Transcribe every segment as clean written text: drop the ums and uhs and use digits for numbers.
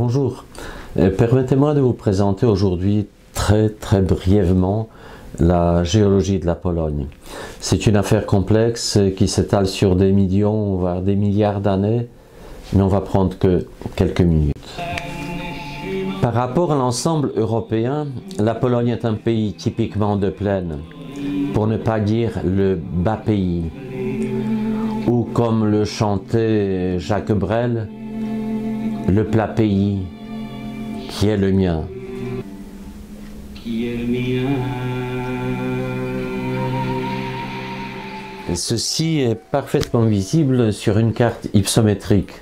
Bonjour, permettez-moi de vous présenter aujourd'hui très brièvement la géologie de la Pologne. C'est une affaire complexe qui s'étale sur des millions, voire des milliards d'années, mais on va prendre que quelques minutes. Par rapport à l'ensemble européen, la Pologne est un pays typiquement de plaine, pour ne pas dire le bas pays, ou comme le chantait Jacques Brel, le plat pays qui est le mien. Et ceci est parfaitement visible sur une carte hypsométrique.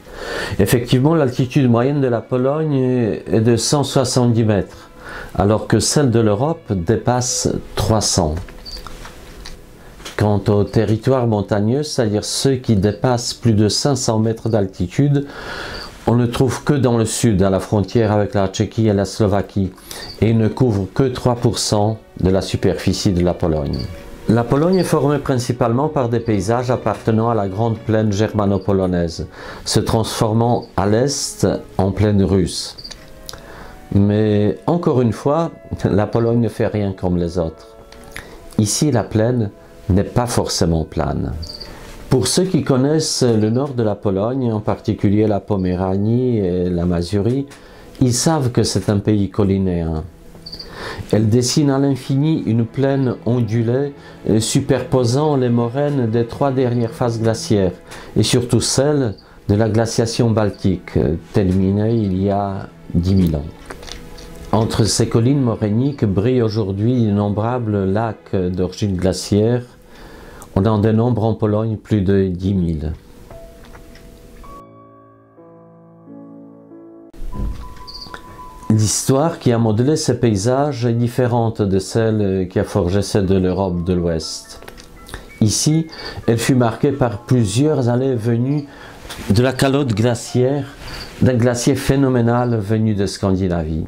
Effectivement, l'altitude moyenne de la Pologne est de 170 mètres, alors que celle de l'Europe dépasse 300. Quant aux territoires montagneux, c'est-à-dire ceux qui dépassent plus de 500 mètres d'altitude, on ne trouve que dans le sud, à la frontière avec la Tchéquie et la Slovaquie, et ne couvre que 3% de la superficie de la Pologne. La Pologne est formée principalement par des paysages appartenant à la grande plaine germano-polonaise, se transformant à l'est en plaine russe. Mais encore une fois, la Pologne ne fait rien comme les autres. Ici, la plaine n'est pas forcément plane. Pour ceux qui connaissent le nord de la Pologne, en particulier la Poméranie et la Mazurie, ils savent que c'est un pays collinéen. Elle dessine à l'infini une plaine ondulée, superposant les moraines des 3 dernières phases glaciaires, et surtout celle de la glaciation baltique, terminée il y a 10 000 ans. Entre ces collines morainiques brillent aujourd'hui d'innombrables lacs d'origine glaciaire. On en dénombre en Pologne plus de 10 000. L'histoire qui a modelé ces paysages est différente de celle qui a forgé celle de l'Europe de l'Ouest. Ici, elle fut marquée par plusieurs allées venues de la calotte glaciaire, d'un glacier phénoménal venu de Scandinavie.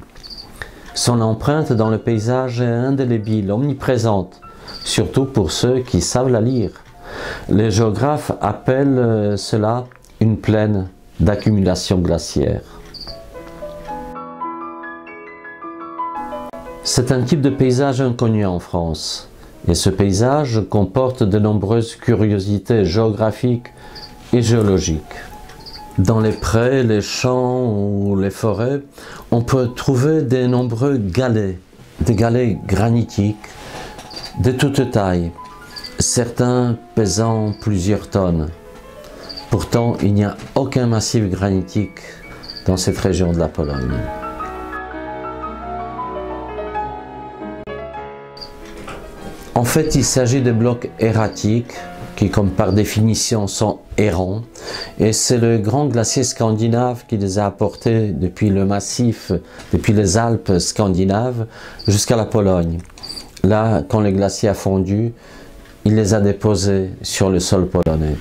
Son empreinte dans le paysage est indélébile, omniprésente, surtout pour ceux qui savent la lire. Les géographes appellent cela une plaine d'accumulation glaciaire. C'est un type de paysage inconnu en France, et ce paysage comporte de nombreuses curiosités géographiques et géologiques. Dans les prés, les champs ou les forêts, on peut trouver de nombreux galets, des galets granitiques, de toutes tailles, certains pesant plusieurs tonnes. Pourtant, il n'y a aucun massif granitique dans cette région de la Pologne. En fait, il s'agit de blocs erratiques qui, comme par définition, sont errants. Et c'est le grand glacier scandinave qui les a apportés depuis le massif, depuis les Alpes scandinaves jusqu'à la Pologne. Là, quand le glacier a fondu, il les a déposés sur le sol polonais.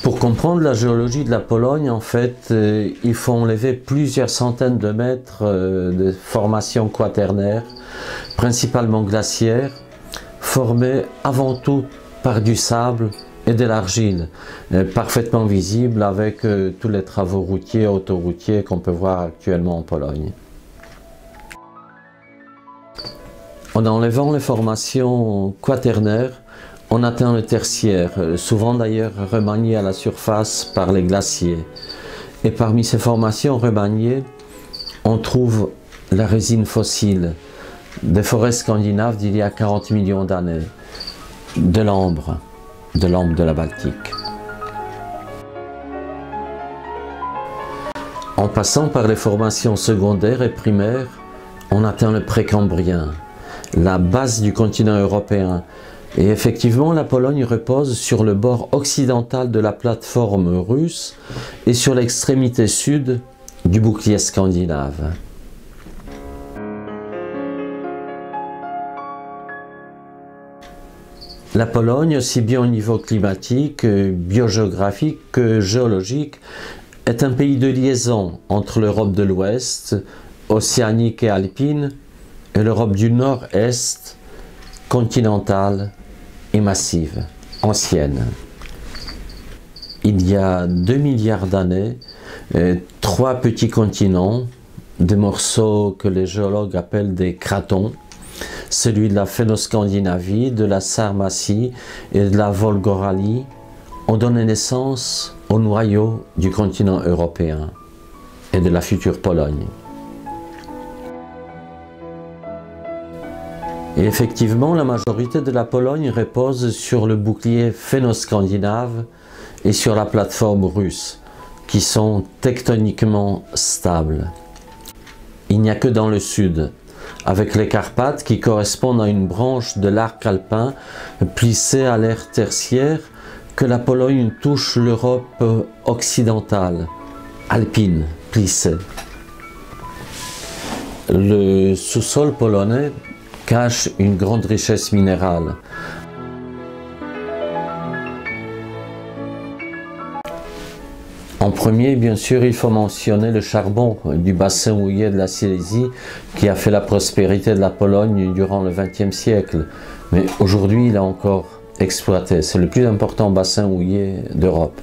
Pour comprendre la géologie de la Pologne, en fait, il faut enlever plusieurs centaines de mètres de formations quaternaires, principalement glaciaires, formées avant tout par du sable et de l'argile, parfaitement visible avec tous les travaux routiers et autoroutiers qu'on peut voir actuellement en Pologne. En enlevant les formations quaternaires, on atteint le tertiaire, souvent d'ailleurs remanié à la surface par les glaciers. Et parmi ces formations remaniées, on trouve la résine fossile des forêts scandinaves d'il y a 40 millions d'années, de l'ambre de la Baltique. En passant par les formations secondaires et primaires, on atteint le précambrien, la base du continent européen. Et effectivement, la Pologne repose sur le bord occidental de la plateforme russe et sur l'extrémité sud du bouclier scandinave. La Pologne, aussi bien au niveau climatique, biogéographique que géologique, est un pays de liaison entre l'Europe de l'Ouest, océanique et alpine, et l'Europe du Nord-Est, continentale et massive, ancienne. Il y a 2 milliards d'années, 3 petits continents, des morceaux que les géologues appellent des cratons, celui de la Phénoscandinavie, de la Sarmatie et de la Volgoralie, ont donné naissance au noyau du continent européen et de la future Pologne. Et effectivement, la majorité de la Pologne repose sur le bouclier phénoscandinave et sur la plateforme russe, qui sont tectoniquement stables. Il n'y a que dans le sud, avec les Carpates qui correspondent à une branche de l'arc alpin plissée à l'ère tertiaire, que la Pologne touche l'Europe occidentale, alpine, plissée. Le sous-sol polonais cache une grande richesse minérale. En premier, bien sûr, il faut mentionner le charbon du bassin houiller de la Silésie qui a fait la prospérité de la Pologne durant le XXe siècle. Mais aujourd'hui, il est encore exploité. C'est le plus important bassin houiller d'Europe.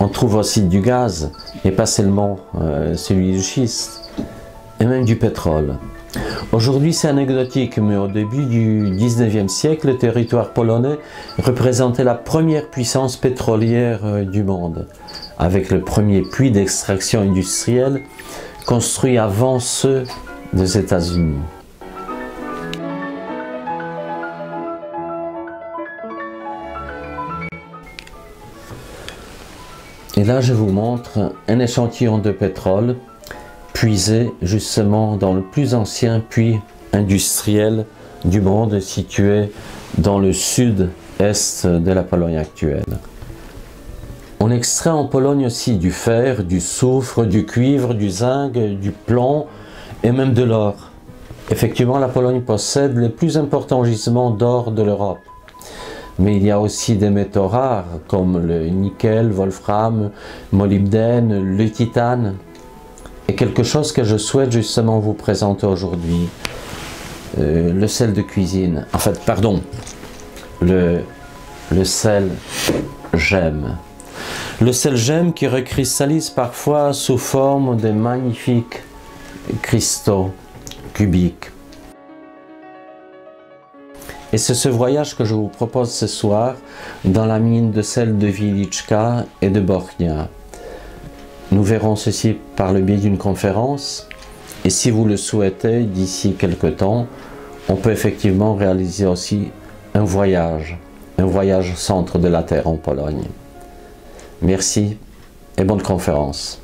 On trouve aussi du gaz, et pas seulement celui du schiste, et même du pétrole. Aujourd'hui, c'est anecdotique, mais au début du XIXe siècle, le territoire polonais représentait la première puissance pétrolière du monde, avec le premier puits d'extraction industrielle construit avant ceux des États-Unis. Et là, je vous montre un échantillon de pétrole puisé justement dans le plus ancien puits industriel du monde situé dans le sud-est de la Pologne actuelle. On extrait en Pologne aussi du fer, du soufre, du cuivre, du zinc, du plomb et même de l'or. Effectivement, la Pologne possède les plus importants gisements d'or de l'Europe. Mais il y a aussi des métaux rares comme le nickel, wolfram, molybdène, le titane. Et quelque chose que je souhaite justement vous présenter aujourd'hui, le sel de cuisine, en fait, pardon, le sel gemme. Le sel gemme qui recristallise parfois sous forme de magnifiques cristaux cubiques. Et c'est ce voyage que je vous propose ce soir dans la mine de sel de Wieliczka et de Bochnia. Nous verrons ceci par le biais d'une conférence et si vous le souhaitez, d'ici quelques temps, on peut effectivement réaliser aussi un voyage au centre de la Terre en Pologne. Merci et bonne conférence.